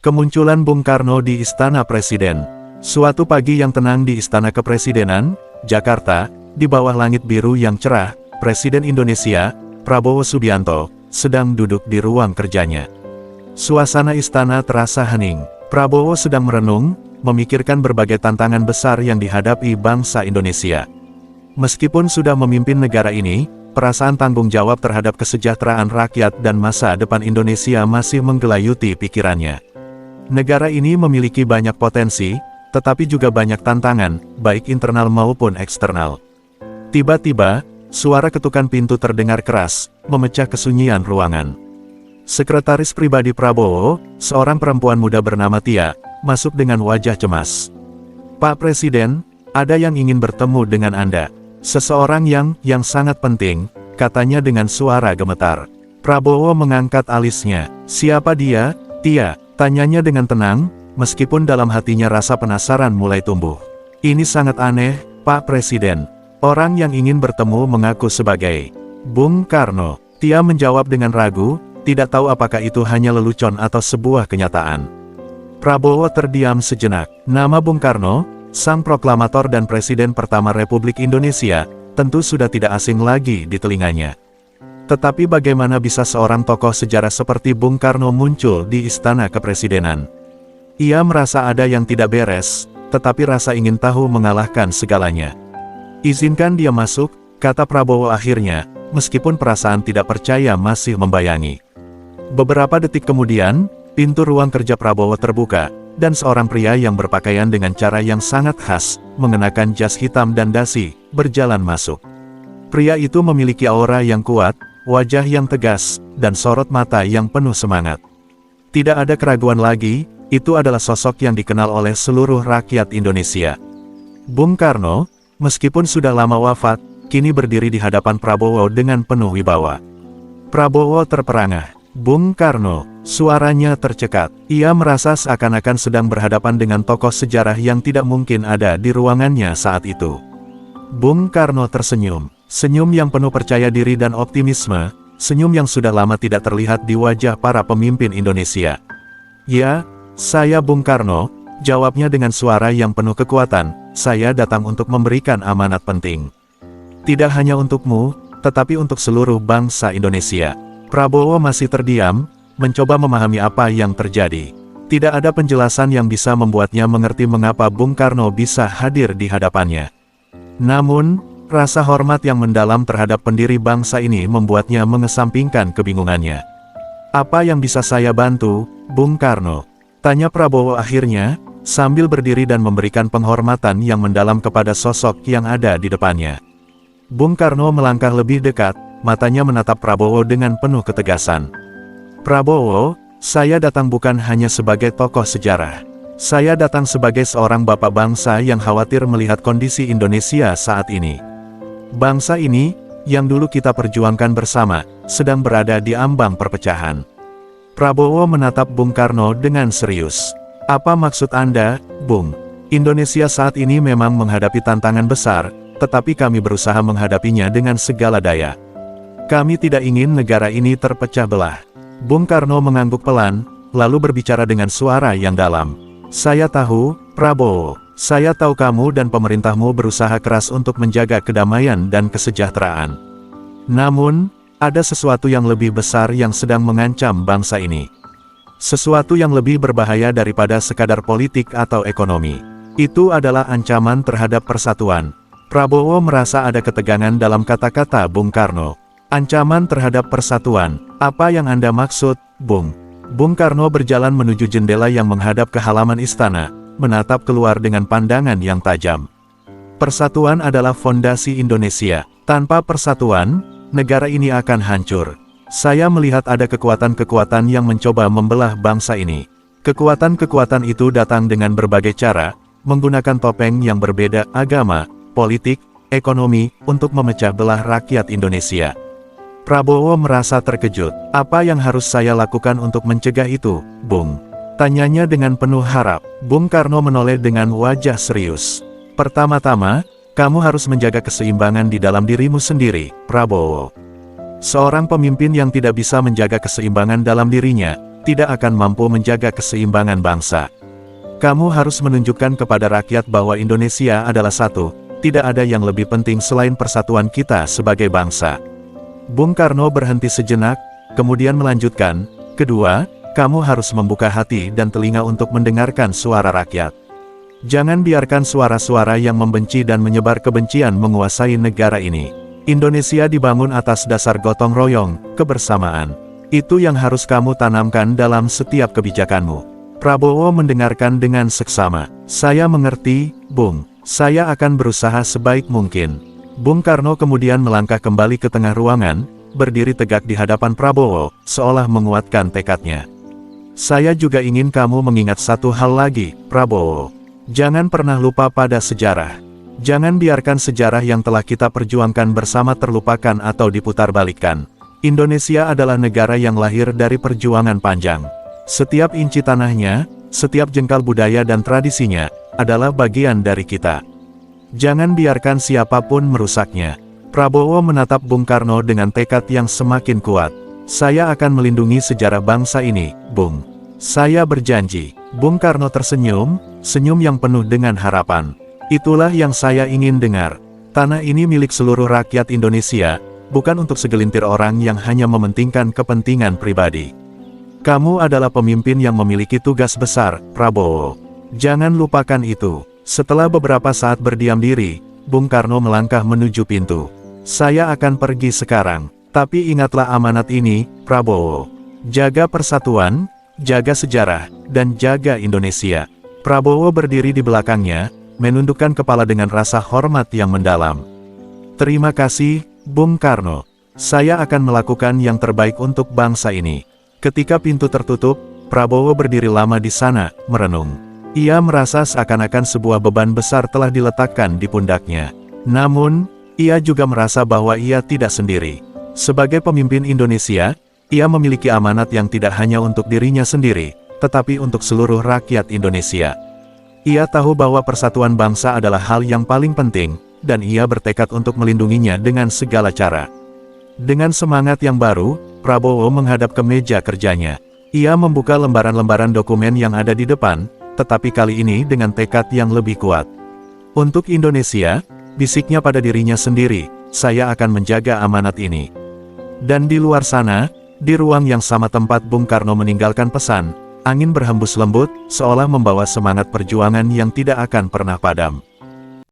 Kemunculan Bung Karno di Istana Presiden. Suatu pagi yang tenang di Istana Kepresidenan, Jakarta, di bawah langit biru yang cerah, Presiden Indonesia, Prabowo Subianto, sedang duduk di ruang kerjanya. Suasana istana terasa hening. Prabowo sedang merenung, memikirkan berbagai tantangan besar yang dihadapi bangsa Indonesia. Meskipun sudah memimpin negara ini, perasaan tanggung jawab terhadap kesejahteraan rakyat dan masa depan Indonesia masih menggelayuti pikirannya. Negara ini memiliki banyak potensi, tetapi juga banyak tantangan, baik internal maupun eksternal. Tiba-tiba, suara ketukan pintu terdengar keras, memecah kesunyian ruangan. Sekretaris pribadi Prabowo, seorang perempuan muda bernama Tia, masuk dengan wajah cemas. "Pak Presiden, ada yang ingin bertemu dengan Anda. Seseorang yang sangat penting," katanya dengan suara gemetar. Prabowo mengangkat alisnya. "Siapa dia, Tia?" tanyanya dengan tenang, meskipun dalam hatinya rasa penasaran mulai tumbuh. "Ini sangat aneh, Pak Presiden. Orang yang ingin bertemu mengaku sebagai Bung Karno." Tia menjawab dengan ragu, tidak tahu apakah itu hanya lelucon atau sebuah kenyataan. Prabowo terdiam sejenak. Nama Bung Karno, sang proklamator dan Presiden pertama Republik Indonesia, tentu sudah tidak asing lagi di telinganya. Tetapi bagaimana bisa seorang tokoh sejarah seperti Bung Karno muncul di Istana Kepresidenan? Ia merasa ada yang tidak beres, tetapi rasa ingin tahu mengalahkan segalanya. "Izinkan dia masuk," kata Prabowo akhirnya, meskipun perasaan tidak percaya masih membayangi. Beberapa detik kemudian, pintu ruang kerja Prabowo terbuka, dan seorang pria yang berpakaian dengan cara yang sangat khas, mengenakan jas hitam dan dasi, berjalan masuk. Pria itu memiliki aura yang kuat, wajah yang tegas, dan sorot mata yang penuh semangat. Tidak ada keraguan lagi, itu adalah sosok yang dikenal oleh seluruh rakyat Indonesia. Bung Karno, meskipun sudah lama wafat, kini berdiri di hadapan Prabowo dengan penuh wibawa. Prabowo terperangah. "Bung Karno," suaranya tercekat. Ia merasa seakan-akan sedang berhadapan dengan tokoh sejarah yang tidak mungkin ada di ruangannya saat itu. Bung Karno tersenyum. Senyum yang penuh percaya diri dan optimisme, senyum yang sudah lama tidak terlihat di wajah para pemimpin Indonesia. "Ya, saya Bung Karno," jawabnya dengan suara yang penuh kekuatan, "saya datang untuk memberikan amanat penting. Tidak hanya untukmu, tetapi untuk seluruh bangsa Indonesia." Prabowo masih terdiam, mencoba memahami apa yang terjadi. Tidak ada penjelasan yang bisa membuatnya mengerti mengapa Bung Karno bisa hadir di hadapannya. Namun, rasa hormat yang mendalam terhadap pendiri bangsa ini membuatnya mengesampingkan kebingungannya. "Apa yang bisa saya bantu, Bung Karno?" tanya Prabowo akhirnya, sambil berdiri dan memberikan penghormatan yang mendalam kepada sosok yang ada di depannya. Bung Karno melangkah lebih dekat, matanya menatap Prabowo dengan penuh ketegasan. "Prabowo, saya datang bukan hanya sebagai tokoh sejarah. Saya datang sebagai seorang bapak bangsa yang khawatir melihat kondisi Indonesia saat ini. Bangsa ini, yang dulu kita perjuangkan bersama, sedang berada di ambang perpecahan." Prabowo menatap Bung Karno dengan serius. "Apa maksud Anda, Bung? Indonesia saat ini memang menghadapi tantangan besar, tetapi kami berusaha menghadapinya dengan segala daya. Kami tidak ingin negara ini terpecah belah." Bung Karno mengangguk pelan, lalu berbicara dengan suara yang dalam. "Saya tahu, Prabowo. Saya tahu kamu dan pemerintahmu berusaha keras untuk menjaga kedamaian dan kesejahteraan. Namun, ada sesuatu yang lebih besar yang sedang mengancam bangsa ini. Sesuatu yang lebih berbahaya daripada sekadar politik atau ekonomi. Itu adalah ancaman terhadap persatuan." Prabowo merasa ada ketegangan dalam kata-kata Bung Karno. "Ancaman terhadap persatuan, apa yang Anda maksud, Bung?" Bung Karno berjalan menuju jendela yang menghadap ke halaman istana, menatap keluar dengan pandangan yang tajam. "Persatuan adalah fondasi Indonesia. Tanpa persatuan, negara ini akan hancur. Saya melihat ada kekuatan-kekuatan yang mencoba membelah bangsa ini. Kekuatan-kekuatan itu datang dengan berbagai cara, menggunakan topeng yang berbeda, agama, politik, ekonomi, untuk memecah belah rakyat Indonesia." Prabowo merasa terkejut. "Apa yang harus saya lakukan untuk mencegah itu, Bung?" tanyanya dengan penuh harap. Bung Karno menoleh dengan wajah serius. "Pertama-tama, kamu harus menjaga keseimbangan di dalam dirimu sendiri, Prabowo. Seorang pemimpin yang tidak bisa menjaga keseimbangan dalam dirinya, tidak akan mampu menjaga keseimbangan bangsa. Kamu harus menunjukkan kepada rakyat bahwa Indonesia adalah satu, tidak ada yang lebih penting selain persatuan kita sebagai bangsa. Bung Karno berhenti sejenak, kemudian melanjutkan, kedua, kamu harus membuka hati dan telinga untuk mendengarkan suara rakyat. Jangan biarkan suara-suara yang membenci dan menyebar kebencian menguasai negara ini. Indonesia dibangun atas dasar gotong royong, kebersamaan. Itu yang harus kamu tanamkan dalam setiap kebijakanmu. Prabowo mendengarkan dengan seksama. Saya mengerti, Bung. Saya akan berusaha sebaik mungkin. Bung Karno kemudian melangkah kembali ke tengah ruangan, berdiri tegak di hadapan Prabowo, seolah menguatkan tekadnya. Saya juga ingin kamu mengingat satu hal lagi, Prabowo. Jangan pernah lupa pada sejarah. Jangan biarkan sejarah yang telah kita perjuangkan bersama terlupakan atau diputarbalikkan. Indonesia adalah negara yang lahir dari perjuangan panjang. Setiap inci tanahnya, setiap jengkal budaya dan tradisinya, adalah bagian dari kita. Jangan biarkan siapapun merusaknya. Prabowo menatap Bung Karno dengan tekad yang semakin kuat. Saya akan melindungi sejarah bangsa ini, Bung. Saya berjanji. Bung Karno tersenyum, senyum yang penuh dengan harapan. Itulah yang saya ingin dengar. Tanah ini milik seluruh rakyat Indonesia, bukan untuk segelintir orang yang hanya mementingkan kepentingan pribadi. Kamu adalah pemimpin yang memiliki tugas besar, Prabowo. Jangan lupakan itu. Setelah beberapa saat berdiam diri, Bung Karno melangkah menuju pintu. Saya akan pergi sekarang, tapi ingatlah amanat ini, Prabowo. Jaga persatuan, jaga sejarah, dan jaga Indonesia. Prabowo berdiri di belakangnya, menundukkan kepala dengan rasa hormat yang mendalam. Terima kasih, Bung Karno. Saya akan melakukan yang terbaik untuk bangsa ini. Ketika pintu tertutup, Prabowo berdiri lama di sana, merenung. Ia merasa seakan-akan sebuah beban besar telah diletakkan di pundaknya. Namun, ia juga merasa bahwa ia tidak sendiri. Sebagai pemimpin Indonesia, ia memiliki amanat yang tidak hanya untuk dirinya sendiri, tetapi untuk seluruh rakyat Indonesia. Ia tahu bahwa persatuan bangsa adalah hal yang paling penting, dan ia bertekad untuk melindunginya dengan segala cara. Dengan semangat yang baru, Prabowo menghadap ke meja kerjanya. Ia membuka lembaran-lembaran dokumen yang ada di depan, tetapi kali ini dengan tekad yang lebih kuat. Untuk Indonesia, bisiknya pada dirinya sendiri, saya akan menjaga amanat ini. Dan di luar sana, di ruang yang sama tempat Bung Karno meninggalkan pesan, angin berhembus lembut, seolah membawa semangat perjuangan yang tidak akan pernah padam.